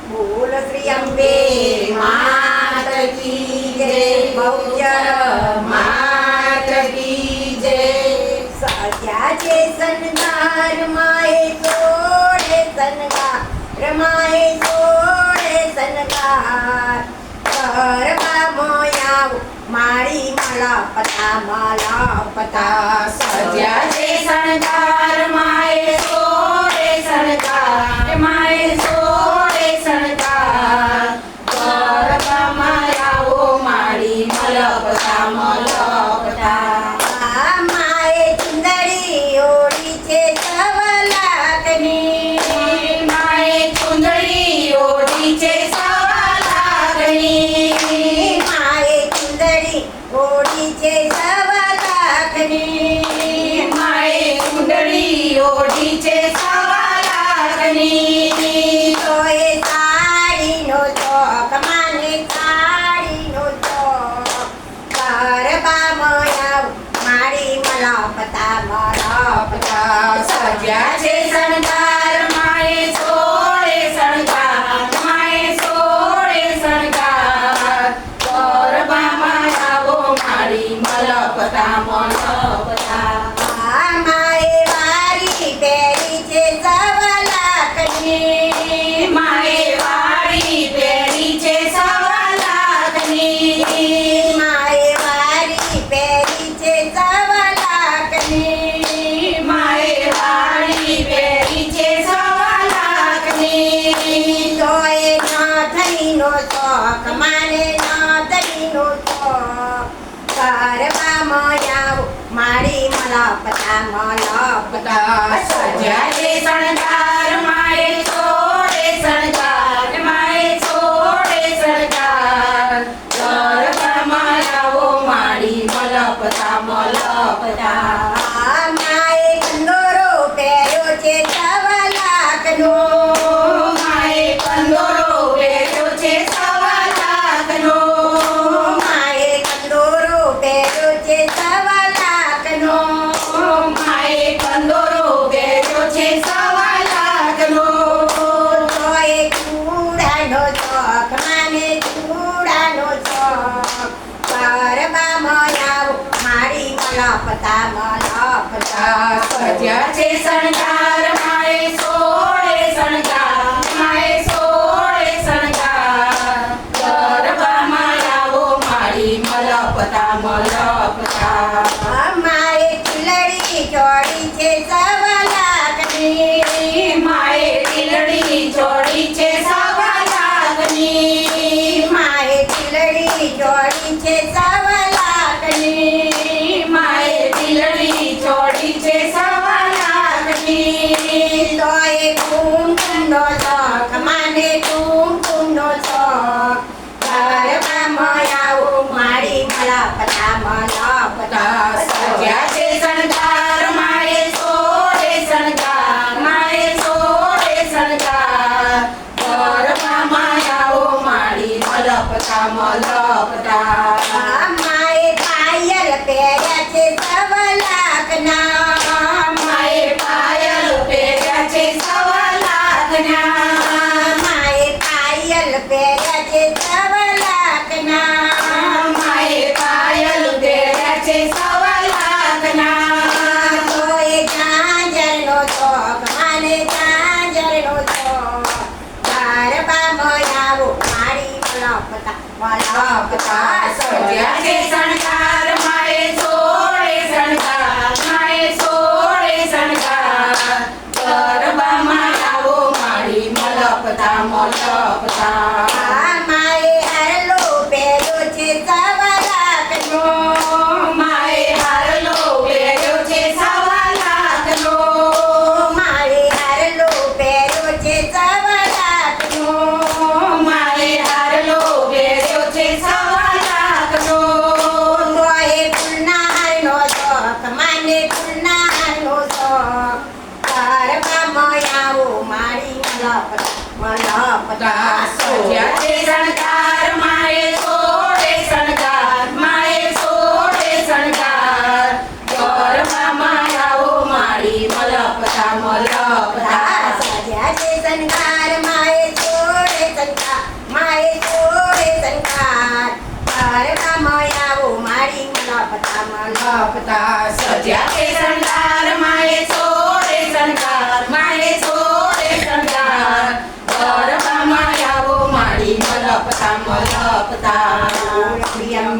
બોલ શ્રી અંબે માત કી જય, બહુચર માત કી જય. સાજા છે શણગાર માએ સોળે શણગાર, માએ સોળે શણગાર. ગરબા મોયા મારી માલા પતા સજ્યા છે શણગાર માએ સોળે શણગાર, માએ સોળે શણગાર. ગરબામાં આવો મારી મલપતા મલપતા. માએ ચુંદડી ઓળી છે સવલાકની, માએ ચુંદડી ઓઢી છે સવા લાખની. માએ ચુંદડી ઓળી છે સવલાકની. માએ ચુંદડી ઓઢી છે સવા લાખની. તોય સાડીનો ચોક માને સાડીનો ચોક. ગરબામાં આવ મારી મલપતા સજ્યા છે શણગાર માએ સોળે શણગાર, માએ સોળે શણગાર. ગરબામાં આવો મારી મલપતા મલપતા. માએ વારી પહેરી છે સવલાકની. માએ વાળી પહેરી છે સવા લાખની. માએ વારી પહેરી છે સવલાકની. માએ વાળી પહેરી છે સવા લાખની. તોય નાથણીનો શોખ માને નાથણીનો શોખ. ગરબામાં આવ મારી મલપતા સજ્યા છે શણગાર માએ સોળે શણગાર, માએ સોળે શણગાર. ગરબામાં આવો મારી મલપતા મલપતા. માએ કંદોરો પહેર્યો છે સવલાકનો. માએ કંદોરો પહેર્યો છે સવા લાખનો. માએ કંદોરો પહેર્યો છે સવલાકનો. માએ કંદોરો પહેર્યો છે સવા લાખનો. તોય ચૂડાનો શોખ માને ચૂડાનો શોખ. ગરબામાં આવ મારી મલપતા સજ્યા છે શણગાર માએ સોળે શણગાર, માએ સોળે શણગાર. ગરબામાં આવો મારી મલપતા મલપતા. માએ ચીલડી ચોળી છે સવલાકની. માએ ટીલડી જોડી છે સવા લાખની. માએ ચીલડી ચોળી છે સવલાકની. માએ ટીલડી જોડી છે સવા લાખની. તોય કુમકુમનો શોખ માને કુમકુમનો શોખ. ગરબામાં આવો મારી મલપતા સજ્યા છે શણગાર માએ સોળે શણગાર, માએ સોળે શણગાર. ગરબામાં આવો મારી મલપતા મલપતા. માએ પાયલ પહેર્યા છે સવલાકના. માએ પાયલ પહેર્યા છે સવા લાખના. માએ પાયલ પહેર્યા છે સવલાકના. માએ પાયલ પહેર્યા છે સવા લાખના. તોય ઝાંઝરનો શોખ માને ઝાંઝરનો શોખ. ગરબામાં આવો મારી મલપતા સજ્યા છે શણગાર માએ સોળે શણગાર, માએ સોળે શણગાર. ગરબામાં આવો મારી મલપતા મલપતા. માએ હારલો પહેર્યો છે સવલાકનો. માએ હારલો પહેર્યો છે સવા લાખનો. માએ હારલો પહેર્યો છે સવલાકનો. માએ હારલો પહેર્યો છે સવા લાખનો. તોય ફૂલનારનો શોખ માને ફૂલનારનો શોખ. ગરબામાં આવો મારી મલપતા સજ્યા છે શણગાર માએ સોળે શણગાર, માએ સોળે શણગાર. ગરબામાં આવો મારી મલપતા મલપતા. સજ્યા છે શણગાર માએ સોળે લપતા લપતા સજ્યા તે શણગાર